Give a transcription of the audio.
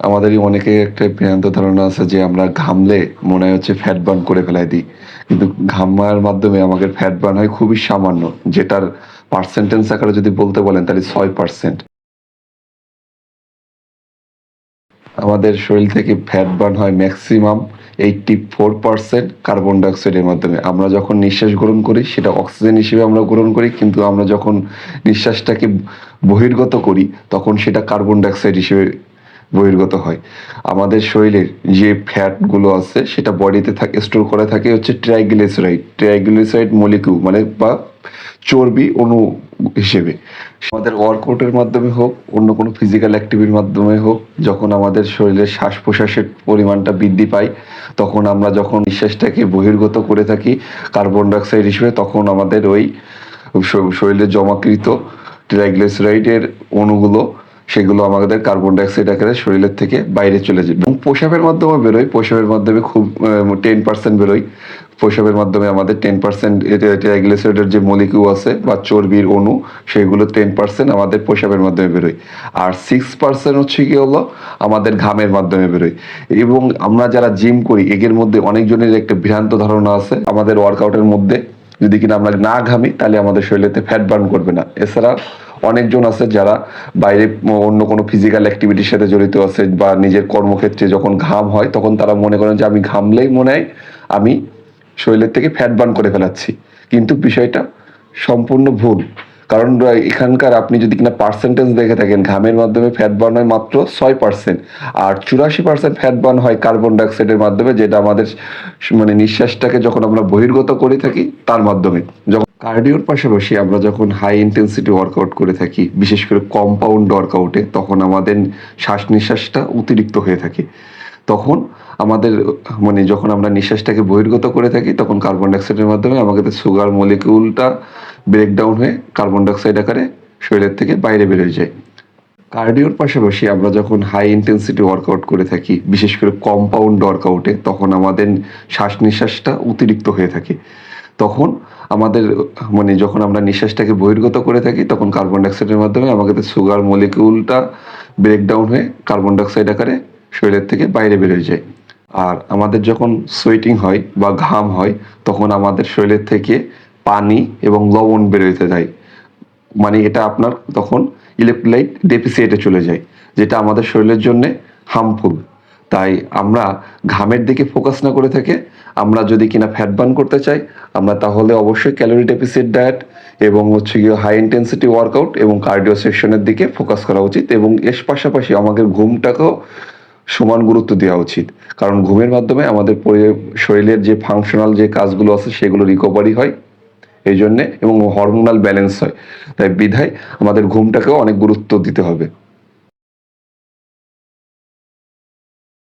আমাদেরই অনেকে একটা ভ্রান্ত ধারণা আছে যে আমরা ঘামলে মনে হচ্ছে ফ্যাট বার্ন করে ফেলাই দিই। কিন্তু ঘামার মাধ্যমে আমাদের ফ্যাট বার্ন হয় খুবই সামান্য। যেটার পার্সেন্টেজ আকারে যদি বলতে বলেন তাহলে 6%। আমাদের শরীর থেকে ফ্যাট বার্ন হয় ম্যাক্সিমাম 84% কার্বন ডাইঅক্সাইডের মাধ্যমে। আমরা যখন নিঃশ্বাস গ্রহণ করি সেটা অক্সিজেন হিসেবে আমরা গ্রহণ করি, কিন্তু আমরা যখন নিঃশ্বাসটাকে বহির্গত করি তখন সেটা কার্বন ডাইঅক্সাইড হিসেবে বহির্গত হয়। আমাদের শরীরের যে ফ্যাটগুলো আছে সেটা বডিতে থাকে, স্টোর করা থাকে হচ্ছে ট্রাইগ্লিসারাইড। ট্রাইগ্লিসারাইড মলিকিউল মানে বা চর্বি অণু হিসেবে। আমাদের ওয়ার্কআউটের মাধ্যমে হোক, অন্য কোনো ফিজিক্যাল অ্যাক্টিভিটির মাধ্যমে হোক, যখন আমাদের শরীরের শ্বাস প্রশ্বাসের পরিমাণটা বৃদ্ধি পায়, তখন আমরা যখন নিঃশ্বাসটাকে বহির্গত করে থাকি কার্বন ডাইঅক্সাইড হিসেবে, তখন আমাদের ওই শরীরে জমাকৃত ট্রাইগ্লিসারাইডের অণুগুলো সেগুলো আমাদের কার্বন ডাইঅক্সাইড আকারে শরীরের থেকে বাইরে চলে যায় এবং প্রস্রাবের মাধ্যমে বেরোয়। প্রস্রাবের মাধ্যমে খুব 10% বেরোয়। প্রস্রাবের মাধ্যমে আমাদের 10% ট্রাইগ্লিসারাইডের যে মলিকিউল আছে বা চর্বির অণু, সেগুলো 10% আমাদের প্রস্রাবের মাধ্যমে বেরোয়। আর 6% হচ্ছে কি হলো আমাদের ঘামের মাধ্যমে বেরোয়। এবং আমরা যারা জিম করি এর মধ্যে অনেকজনের একটা ভ্রান্ত ধারণা আছে আমাদের ওয়ার্কআউটের মধ্যে যদি কিনা আমরা না ঘামি তাহলে আমাদের শরীরেতে ফ্যাট বার্ন করবে না। এছাড়া অনেকজন আছে যারা বাইরে অন্য কোনো ফিজিক্যাল অ্যাক্টিভিটির সাথে জড়িত আছে বা নিজের কর্মক্ষেত্রে যখন ঘাম হয় তখন তারা মনে করেন যে আমি ঘামলেই মনে হয় আমি শরীরের থেকে ফ্যাট বার্ন করে ফেলাচ্ছি, কিন্তু বিষয়টা সম্পূর্ণ ভুল। কারণ এখানকার আপনি যদি কিনা পার্সেন্টেজ দেখে থাকেন, ঘামের মাধ্যমে ফ্যাট বার্ন হয় মাত্র 6%, আর 84% ফ্যাট বার্ন হয় কার্বন ডাইঅক্সাইডের মাধ্যমে, যেটা আমাদের মানে নিঃশ্বাসটাকে যখন আমরা বহির্গত করে থাকি তার মাধ্যমে। যখন কার্ডিওর পাশাপাশি আমরা যখন হাই ইন্টেন্সিটি ওয়ার্কআউট করে থাকি, বিশেষ করে কম্পাউন্ড ওয়ার্কআউটে, তখন আমাদের শ্বাস নিঃশ্বাসটা অতিরিক্ত হয়ে থাকে। তখন আমাদের মানে যখন আমরা নিঃশ্বাসটাকে বহির্গত করে থাকি তখন কার্বন ডাইঅক্সাইডের মাধ্যমে আমাদের সুগার মলিকিউলটা ব্রেকডাউন হয়ে কার্বন ডাইঅক্সাইড আকারে শরীরের থেকে বাইরে বেরিয়ে যায়। কার্ডিওর পাশাপাশি আমরা যখন হাই ইন্টেন্সিটি ওয়ার্কআউট করে থাকি, বিশেষ করে কম্পাউন্ড ওয়ার্কআউটে, তখন আমাদের শ্বাস নিঃশ্বাসটা অতিরিক্ত হয়ে থাকে। তখন আমাদের মানে যখন আমরা নিঃশ্বাসটাকে বহির্গত করে থাকি তখন কার্বন ডাইঅক্সাইডের মাধ্যমে আমাদের সুগার মলিকিউলটা ব্রেকডাউন হয়ে কার্বন ডাইঅক্সাইড আকারে শরীরের থেকে বাইরে বেরিয়ে যায়। আর আমাদের যখন সোয়েটিং হয় বা ঘাম হয় তখন আমাদের শরীরের থেকে পানি এবং লবণ বেরোতে যায়। মানে এটা আপনার তখন ইলেকট্রোলাইট ডেফিসিয়েটে চলে যায়, যেটা আমাদের শরীরের জন্য হার্মফুল। তাই আমরা ঘামের দিকে ফোকাস না করে থেকে আমরা যদি কিনা ফ্যাট বার্ন করতে চাই, আমরা তাহলে অবশ্যই ক্যালোরি ডেফিসিট ডায়েট এবং হচ্ছে গিয়ে হাই ইন্টেন্সিটি ওয়ার্কআউট এবং কার্ডিও সেকশনের দিকে ফোকাস করা উচিত। এবং এর পাশাপাশি আমাদের ঘুমটাকেও সমান গুরুত্ব দেওয়া উচিত, কারণ ঘুমের মাধ্যমে আমাদের শরীরের যে ফাংশনাল যে কাজগুলো আছে সেগুলো রিকভারি হয় এই জন্যে, এবং হরমোনাল ব্যালেন্স হয়। তাই বিধায় আমাদের ঘুমটাকেও অনেক গুরুত্ব দিতে হবে।